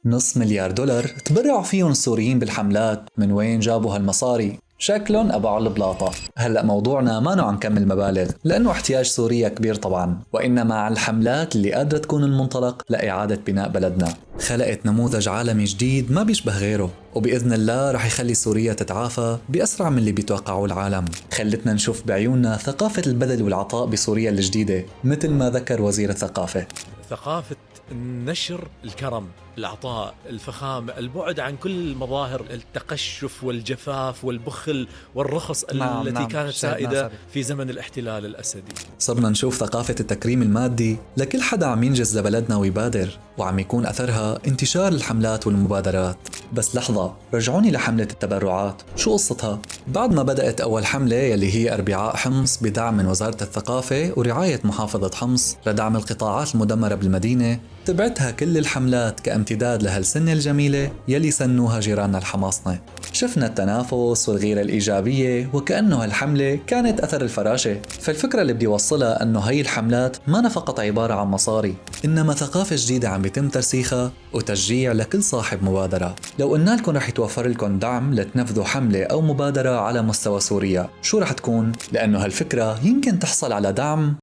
نص مليار دولار تبرعوا فيهم السوريين بالحملات. من وين جابوا هالمصاري؟ شكلهم أبعوا البلاطة. هلأ موضوعنا ما عن كم المبالغ، لأنه احتياج سوريا كبير طبعا، وإنما عن الحملات اللي قادرة تكون المنطلق لإعادة بناء بلدنا. خلقت نموذج عالمي جديد ما بيشبه غيره، وبإذن الله رح يخلي سوريا تتعافى بأسرع من اللي بيتوقعه العالم. خلتنا نشوف بعيوننا ثقافة البذل والعطاء بسوريا الجديدة، مثل ما ذكر وزير الثقافة. ثقافة نشر الكرم، العطاء، الفخامة، البعد عن كل مظاهر التقشف والجفاف والبخل والرخص التي كانت سائدة في زمن الاحتلال الأسدي. صرنا نشوف ثقافة التكريم المادي لكل حدا عم ينجز لبلدنا ويبادر، وعم يكون أثرها انتشار الحملات والمبادرات. بس لحظة، رجعوني لحملة التبرعات، شو قصتها؟ بعد ما بدأت أول حملة يلي هي أربعاء حمص بدعم من وزارة الثقافة ورعاية محافظة حمص لدعم القطاعات المدمرة بالمدينة، تبعتها كل الحملات كامتداد لهالسنة الجميلة يلي سنوها جيراننا الحماصنة. شفنا التنافس والغيرة الإيجابية، وكأنه هالحملة كانت أثر الفراشة. فالفكرة اللي بدي وصلها أنه هاي الحملات ما فقط عبارة عن مصاري، إنما ثقافة جديدة عم بيتم ترسيخها وتشجيع لكل صاحب مبادرة. لو قلنا لكم رح يتوفر لكم دعم لتنفذوا حملة أو مبادرة على مستوى سوريا، شو رح تكون؟ لأنه هالفكرة يمكن تحصل على دعم